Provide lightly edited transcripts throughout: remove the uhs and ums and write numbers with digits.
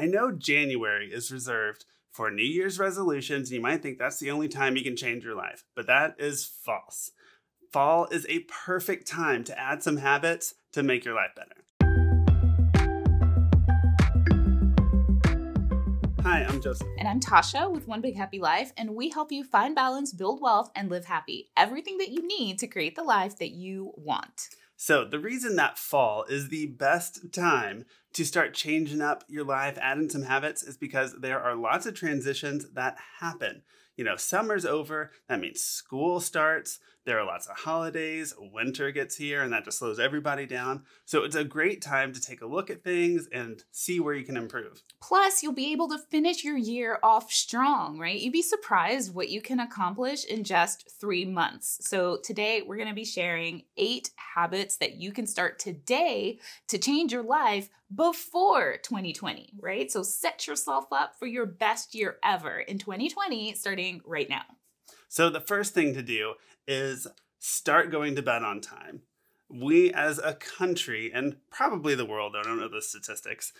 I know January is reserved for New Year's resolutions, and you might think that's the only time you can change your life, but that is false. Fall is a perfect time to add some habits to make your life better. Hi, I'm Joseph. And I'm Tasha with One Big Happy Life, and we help you find balance, build wealth, and live happy. Everything that you need to create the life that you want. So the reason that fall is the best time to start changing up your life, adding some habits, is because there are lots of transitions that happen. You know, summer's over, that means school starts, there are lots of holidays, winter gets here, and that just slows everybody down. So it's a great time to take a look at things and see where you can improve. Plus, you'll be able to finish your year off strong, right? You'd be surprised what you can accomplish in just 3 months. So today, we're going to be sharing 8 habits that you can start today to change your life before 2020, right? So set yourself up for your best year ever in 2020, starting right now. So the first thing to do is start going to bed on time. We as a country, and probably the world, I don't know the statistics,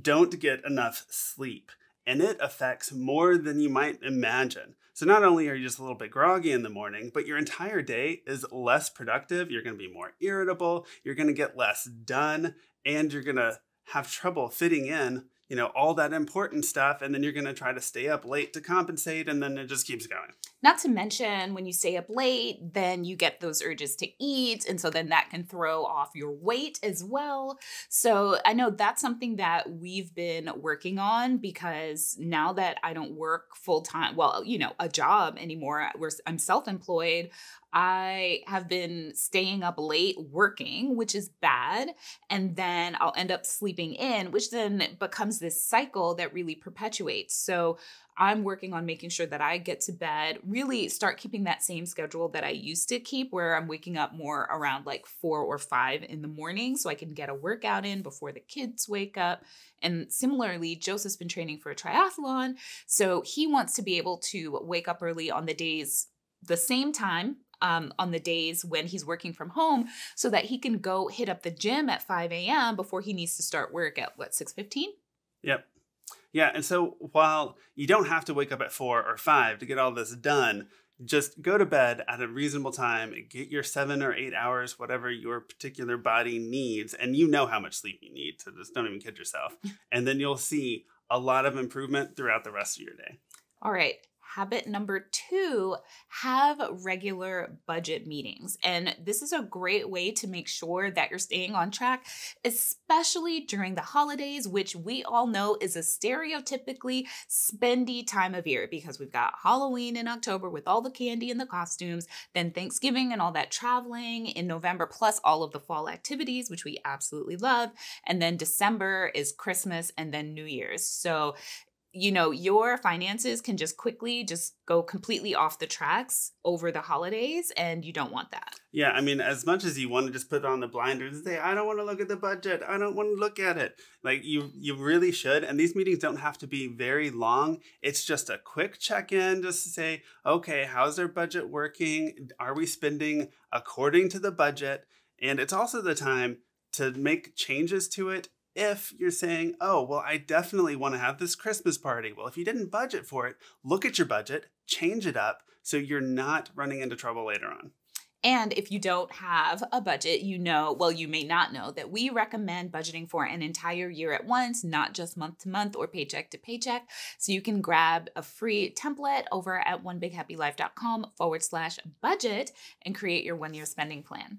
don't get enough sleep. And it affects more than you might imagine. So not only are you just a little bit groggy in the morning, but your entire day is less productive. You're going to be more irritable. You're going to get less done. And you're going to have trouble fitting in, you know, all that important stuff. And then you're going to try to stay up late to compensate. And then it just keeps going. Not to mention, when you stay up late, then you get those urges to eat. And so then that can throw off your weight as well. So I know that's something that we've been working on, because now that I don't work full time, well, you know, a job anymore, I'm self-employed. I have been staying up late working, which is bad. And then I'll end up sleeping in, which then becomes this cycle that really perpetuates. So I'm working on making sure that I get to bed, really start keeping that same schedule that I used to keep, where I'm waking up more around like 4 or 5 in the morning so I can get a workout in before the kids wake up. And similarly, Joseph's been training for a triathlon. So he wants to be able to wake up early on the days, the same time, on the days when he's working from home, so that he can go hit up the gym at 5 a.m. before he needs to start work at 6:15? Yep. Yeah, and so while you don't have to wake up at 4 or 5 to get all this done, just go to bed at a reasonable time, get your 7 or 8 hours, whatever your particular body needs, and you know how much sleep you need, so just don't even kid yourself. And then you'll see a lot of improvement throughout the rest of your day. All right. Habit number 2, have regular budget meetings. And this is a great way to make sure that you're staying on track, especially during the holidays, which we all know is a stereotypically spendy time of year, because we've got Halloween in October with all the candy and the costumes, then Thanksgiving and all that traveling in November, plus all of the fall activities, which we absolutely love. And then December is Christmas and then New Year's. So you know, your finances can just quickly just go completely off the tracks over the holidays, and you don't want that. Yeah, I mean, as much as you want to just put on the blinders and say, I don't want to look at the budget, I don't want to look at it. Like, you really should. And these meetings don't have to be very long. It's just a quick check-in just to say, okay, how's our budget working? Are we spending according to the budget? And it's also the time to make changes to it. If you're saying, oh, well, I definitely want to have this Christmas party. Well, if you didn't budget for it, look at your budget, change it up so you're not running into trouble later on. And if you don't have a budget, you know, well, you may not know that we recommend budgeting for an entire year at once, not just month to month or paycheck to paycheck. So you can grab a free template over at onebighappylife.com/budget and create your 1-year spending plan.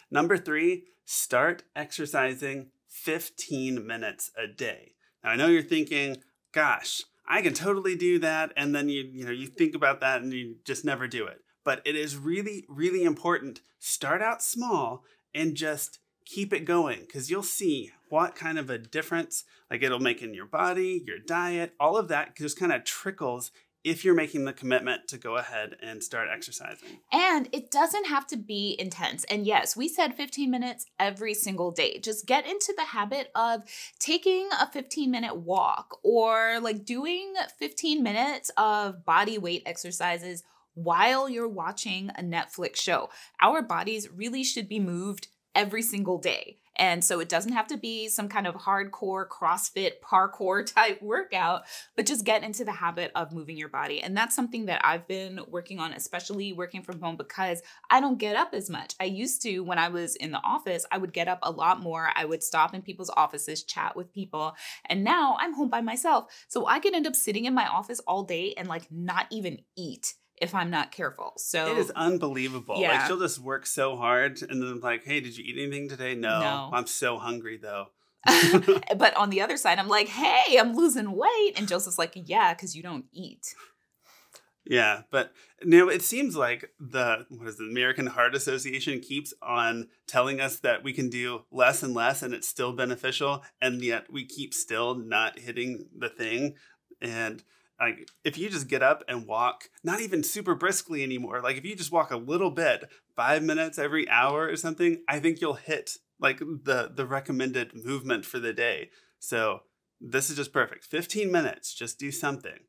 Number 3, start exercising 15 minutes a day. Now, I know you're thinking, gosh, I can totally do that. And then you think about that and you just never do it. But it is really, really important. Start out small and just keep it going, because you'll see what kind of a difference like it'll make in your body, your diet, all of that just kind of trickles if you're making the commitment to go ahead and start exercising. And it doesn't have to be intense. And yes, we said 15 minutes every single day. Just get into the habit of taking a 15-minute walk, or like doing 15 minutes of body weight exercises while you're watching a Netflix show. Our bodies really should be moved every single day. And so it doesn't have to be some kind of hardcore CrossFit parkour type workout, but just get into the habit of moving your body. And that's something that I've been working on, especially working from home, because I don't get up as much. I used to, when I was in the office, I would get up a lot more. I would stop in people's offices, chat with people. And now I'm home by myself. So I could end up sitting in my office all day and like not even eat if I'm not careful. So it is unbelievable. Yeah. Like she'll just work so hard and then I'm like, hey, did you eat anything today? No. I'm so hungry though. But on the other side, I'm like, hey, I'm losing weight. And Joseph's like, yeah, because you don't eat. Yeah, but it seems like the American Heart Association keeps on telling us that we can do less and less and it's still beneficial, and yet we keep still not hitting the thing. And like, if you just get up and walk, not even super briskly anymore, like if you just walk a little bit, 5 minutes every hour or something, I think you'll hit like the recommended movement for the day. So this is just perfect. 15 minutes, just do something.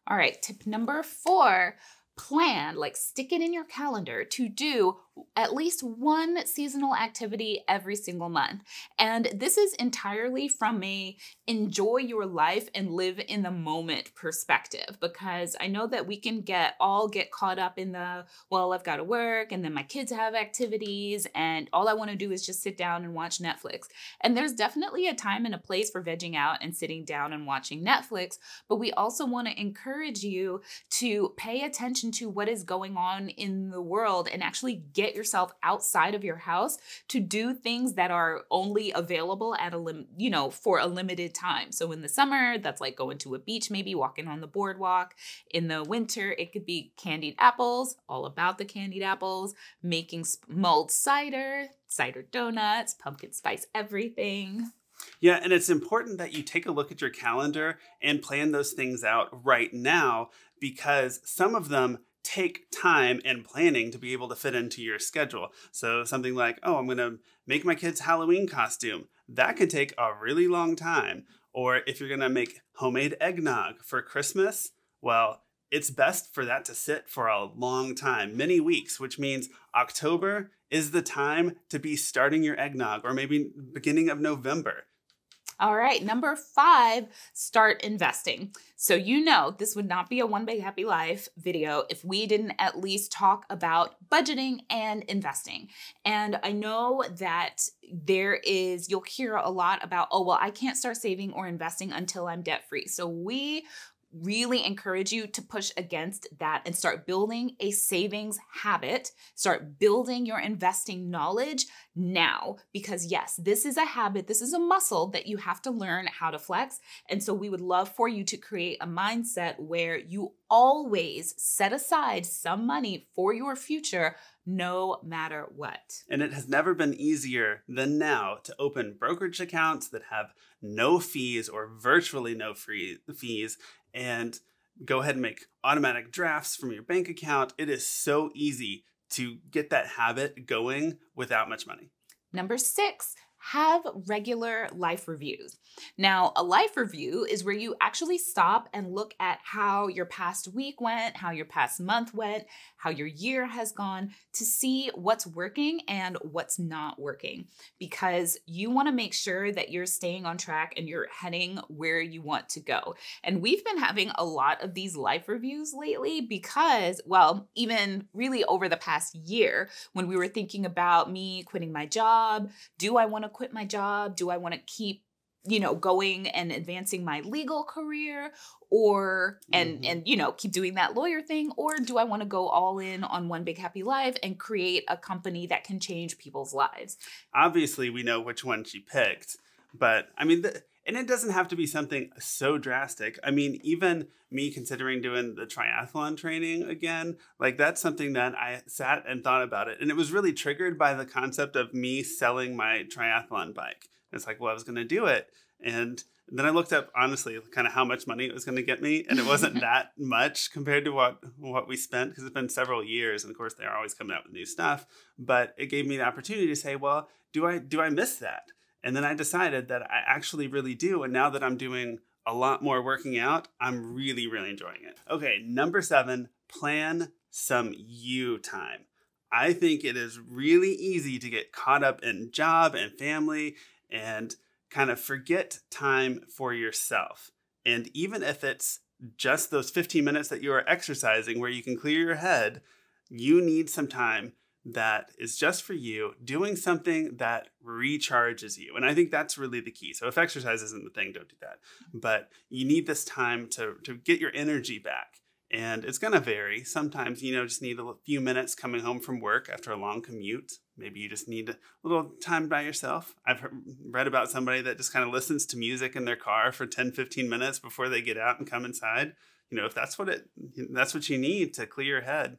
All right, tip number 4, plan, like stick it in your calendar to do at least one seasonal activity every single month. And this is entirely from a enjoy your life and live in the moment perspective, because I know that we can get caught up in the, well, I've got to work and then my kids have activities and all I want to do is just sit down and watch Netflix. And there's definitely a time and a place for vegging out and sitting down and watching Netflix, but we also want to encourage you to pay attention to what is going on in the world and actually get yourself outside of your house to do things that are only available at for a limited time. So in the summer, that's like going to a beach, maybe walking on the boardwalk. In the winter, it could be candied apples, all about the candied apples, making mulled cider donuts, pumpkin spice everything. Yeah, and it's important that you take a look at your calendar and plan those things out right now, because some of them take time and planning to be able to fit into your schedule. So something like, oh, I'm going to make my kid's Halloween costume. That could take a really long time. Or if you're going to make homemade eggnog for Christmas, well, it's best for that to sit for a long time, many weeks, which means October is the time to be starting your eggnog, or maybe beginning of November. All right, number 5, start investing. So this would not be a One Big Happy Life video if we didn't at least talk about budgeting and investing. And I know that you'll hear a lot about, oh, well, I can't start saving or investing until I'm debt free. So we really encourage you to push against that and start building a savings habit, start building your investing knowledge now, because yes, this is a habit, this is a muscle that you have to learn how to flex. And so we would love for you to create a mindset where you always set aside some money for your future, no matter what. And it has never been easier than now to open brokerage accounts that have no fees or virtually no fees, and go ahead and make automatic drafts from your bank account. It is so easy to get that habit going without much money. Number 6, have regular life reviews. Now, a life review is where you actually stop and look at how your past week went, how your past month went, how your year has gone, to see what's working and what's not working, because you want to make sure that you're staying on track and you're heading where you want to go. And we've been having a lot of these life reviews lately because, well, even really over the past year, when we were thinking about me quitting my job, do I want to quit my job? Do I want to keep going and advancing my legal career, or keep doing that lawyer thing? Or do I want to go all in on One Big Happy Life and create a company that can change people's lives? Obviously, we know which one she picked, but I mean, and it doesn't have to be something so drastic. I mean, even me considering doing the triathlon training again, like that's something that I sat and thought about it. And it was really triggered by the concept of me selling my triathlon bike. It's like, well, I was going to do it. And then I looked up, honestly, kind of how much money it was going to get me. And it wasn't that much compared to what we spent, because it's been several years. And of course, they're always coming out with new stuff. But it gave me the opportunity to say, well, do I miss that? And then I decided that I actually really do. And now that I'm doing a lot more working out, I'm really, really enjoying it. Okay, number 7, plan some you time. I think it is really easy to get caught up in job and family and kind of forget time for yourself. And even if it's just those 15 minutes that you are exercising where you can clear your head, you need some time that is just for you, doing something that recharges you. And I think that's really the key. So if exercise isn't the thing, don't do that. But you need this time to get your energy back. And it's going to vary. Sometimes, just need a few minutes coming home from work after a long commute. Maybe you just need a little time by yourself. I've read about somebody that just kind of listens to music in their car for 10, 15 minutes before they get out and come inside. If that's what you need to clear your head,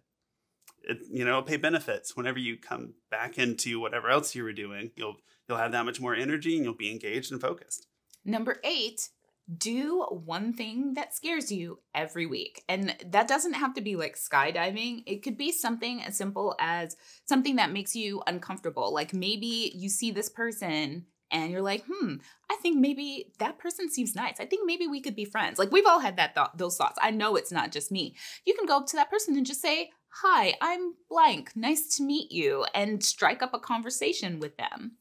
it'll pay benefits. Whenever you come back into whatever else you were doing, you'll have that much more energy and you'll be engaged and focused. Number 8, do one thing that scares you every week. And that doesn't have to be like skydiving. It could be something as simple as something that makes you uncomfortable. Like maybe you see this person and you're like, I think maybe that person seems nice. I think maybe we could be friends. Like we've all had those thoughts. I know it's not just me. You can go up to that person and just say, hi, I'm blank. Nice to meet you, and strike up a conversation with them.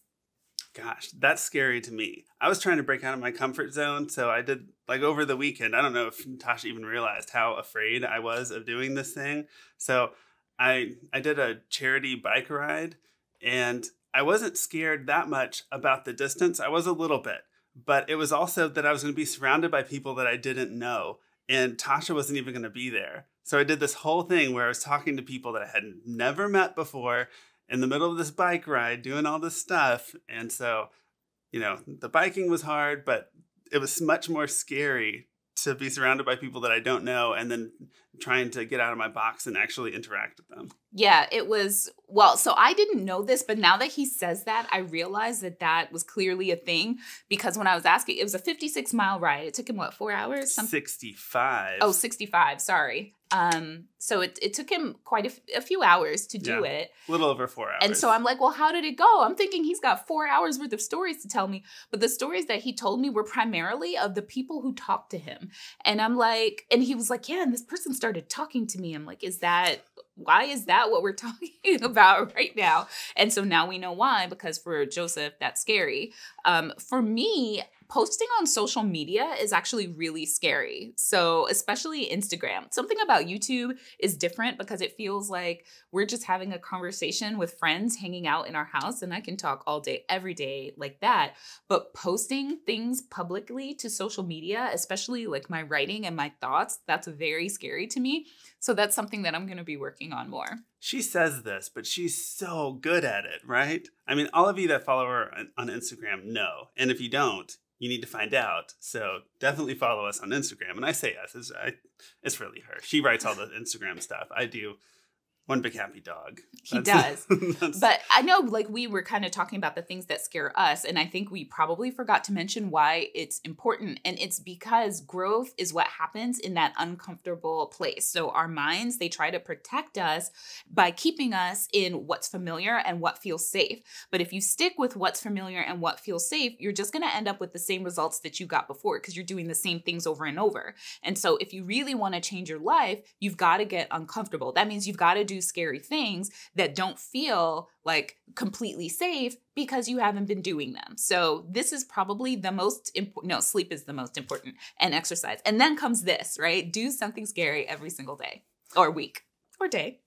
Gosh, that's scary to me. I was trying to break out of my comfort zone. So I did, like over the weekend, I don't know if Tasha even realized how afraid I was of doing this thing. So I did a charity bike ride, and I wasn't scared that much about the distance. I was a little bit, but it was also that I was going to be surrounded by people that I didn't know. And Tasha wasn't even going to be there. So I did this whole thing where I was talking to people that I had never met before in the middle of this bike ride, doing all this stuff. And so, the biking was hard, but it was much more scary to be surrounded by people that I don't know and then trying to get out of my box and actually interact with them. Yeah, it was, well, so I didn't know this, but now that he says that, I realized that was clearly a thing, because when I was asking, it was a 56-mile ride. It took him, 4 hours? 65. Oh, 65, sorry. So it took him quite a few hours to do it. A little over 4 hours. And so I'm like, well, how did it go? I'm thinking he's got 4 hours worth of stories to tell me. But the stories that he told me were primarily of the people who talked to him. And I'm like, and he was like, yeah, and this person started talking to me. I'm like, why is that what we're talking about right now? And so now we know why, because for Joseph, that's scary. For me, posting on social media is actually really scary. So especially Instagram. Something about YouTube is different because it feels like we're just having a conversation with friends hanging out in our house, and I can talk all day, every day like that. But posting things publicly to social media, especially like my writing and my thoughts, that's very scary to me. So that's something that I'm going to be working on more. She says this, but she's so good at it, right? I mean, all of you that follow her on Instagram know. And if you don't, you need to find out. So definitely follow us on Instagram. And I say us, it's really her. She writes all the Instagram stuff. I do one big happy dog. He does. But I know, like, we were kind of talking about the things that scare us. And I think we probably forgot to mention why it's important. And it's because growth is what happens in that uncomfortable place. So our minds, they try to protect us by keeping us in what's familiar and what feels safe. But if you stick with what's familiar and what feels safe, you're just going to end up with the same results that you got before, because you're doing the same things over and over. And so if you really want to change your life, you've got to get uncomfortable. That means you've got to do scary things that don't feel like completely safe because you haven't been doing them. So this is probably the most important. No, sleep is the most important, and exercise. And then comes this, right? Do something scary every single day or week or day.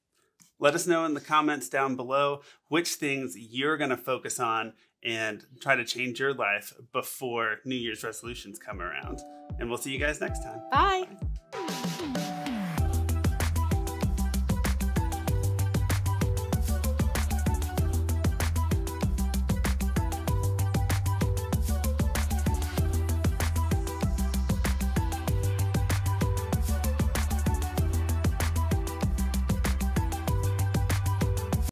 Let us know in the comments down below which things you're going to focus on and try to change your life before New Year's resolutions come around. And we'll see you guys next time. Bye.